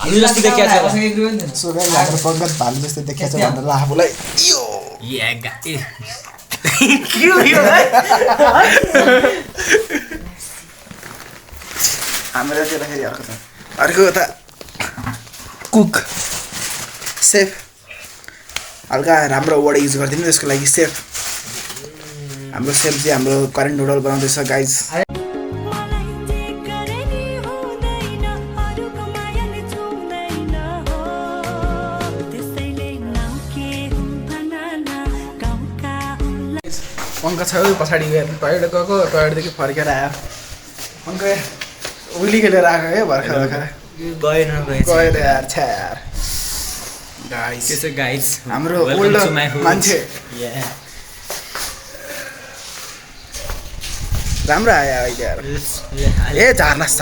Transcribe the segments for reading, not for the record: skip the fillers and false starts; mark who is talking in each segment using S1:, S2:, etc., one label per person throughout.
S1: भालु जस्तो देखिया छ
S2: सो गाइस हाम्रो पंकज भालु जस्तो देखिया छ भनेर आफूलाई यो
S1: या गाइ के हो यो
S2: हाम्रो चाहिँ फेरि अर्को त कुक सेफ हल्का राम्रो वर्ड युज गर्दिनु त्यसको लागि सेफ हाम्रो सेफ चाहिँ हाम्रो करेन्ट नुडल बनाउँदैछ गाइज पंकज छ पछाडि गएर टोयलेट गएको टोयलेटदेखि फर्केर आयो पंकज उली खेलेर आएको है भर्खर गएर यार छ्या यार गाइस
S1: के छ गाइस
S2: हाम्रो ओल्डर मान्छे राम्रो आयो अहिले यार ए चारलास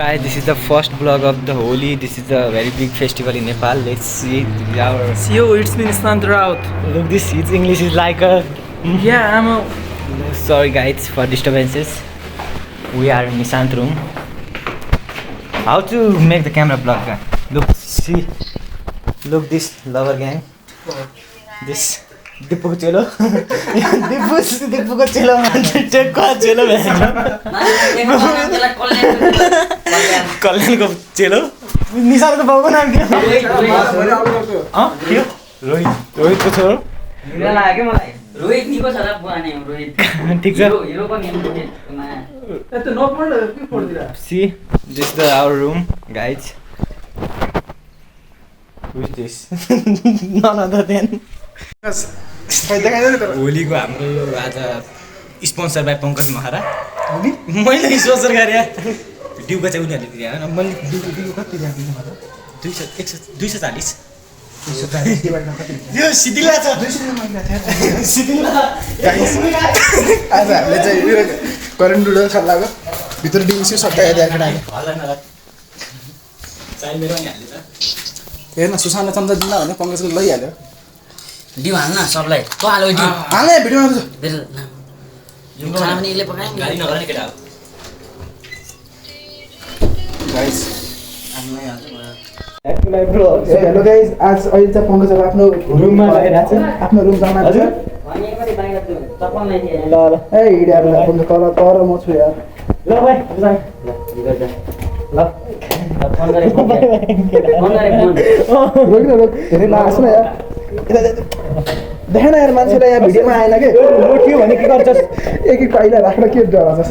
S1: Guys, this is the first vlog of the Holi. This is a very big festival in Nepal. Let's see our.
S3: See you, it's been Nishant Raut.
S1: Look, this its English is like a.
S3: Yeah, I'm a.
S1: Sorry, guys, for disturbances. We are in Nishant room. How to make the camera block? Look, see. Look, this lover gang. This. Dipu ko chelo. Dipu ko chelo. Check ko chelo bhai. कल्याण को चेलो निशान को बाबु नाम के के रोहित को छोरो
S4: hero लाग्यो मलाई रोहित निको छोरा बुवाने रोहित
S1: ठीक छ
S4: हिरो पनि मा
S3: त नोट पढ्न के पढ्दिरा
S1: see this the our room guys who is this none other than Holi को हाम्रो यो आज स्पोन्सर बाइ पंकज महरा मैले स्पोन्सर गरे ड्युको चाहिँ उनीहरूले दिए हैन मैले ड्युको कति दिएको मतलब 240 यो सिदिला छ 200 सिदिला
S2: आज हामीले चाहिँ यो करेन्ट नुडल खालाको भित्र डिउसी सट्टा हेरेर
S1: होला चाइ मेरो नि हाल्छ
S2: हेर्न सुशान्त चन्द्र दिना भने पंकजले लैहाल्यो
S4: डिउ हाल्न सबलाई त हाल्यो डिउ
S2: हाल्ने भिडियोमा
S4: बेल यो खाना पनि यसले पकायो
S1: गाडी नगर्ने केटा हो
S2: गाइस हेलो गाइस आज अहिले चाहिँ पंकज आफ्नो रुममा गइरहेको छ आफ्नो रुम जान
S4: भने पनि बाहिर चप्पल नै थिए
S2: ल ल ए हिँडेर पंकज तर म छु यार
S1: ल भाइ
S4: ल फोन गरे
S2: रोक न रोक धेरै नआस न यार देखेन यार मान्छेलाई यहाँ भिडियोमा आएन के
S1: के भने के गर्छस्
S2: एक पाइला राख्न के डराउँछस्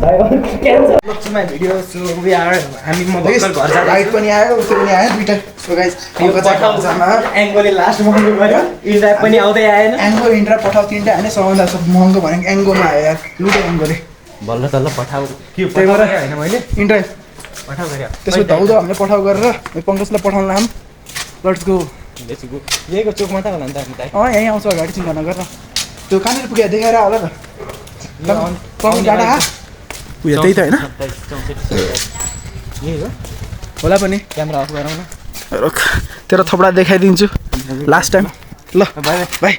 S1: लक्ष्यमा भिडियो सो वी आर हामी म भर्खर घर जाँदै
S2: लाइट पनि आयो उयो पनि आयो दुईटा सो गाइस यो चाहिँ घरमा
S1: एङ्गोले लास्ट महँगो गर्यो इन्ड्रा पनि आउँदै आएन
S2: एङ्गो इन्ट्रा पठाउ तिनटा हैन सबभन्दा सब महँगो भनेको एङ्गोमा आयो यार लुटे एङ्गोले
S1: बल्ल तल्ल पठाउ के
S2: त्यही भएर
S1: हैन मैले
S2: इन्ट्रा
S1: पठाउ गरे
S2: त्यसो धाउदो हामीले पठाउ गरेर पंकजलाई पठाउन लाम लेट्स गो
S1: यहीको चोकमा त होला नि त हामी त
S2: यहीँ आउँछ अगाडि चिन्ता नगर त्यो कहाँनिर पुग्यो देखाएर होला त कम डाटा उयो त्यही त हैन
S1: यही हो
S2: होला पनि
S1: क्यामेरा अफ गरौँ न
S2: रोक तेरो थोपडा देखाइदिन्छु लास्ट टाइम ल
S1: बाइ
S2: बाइ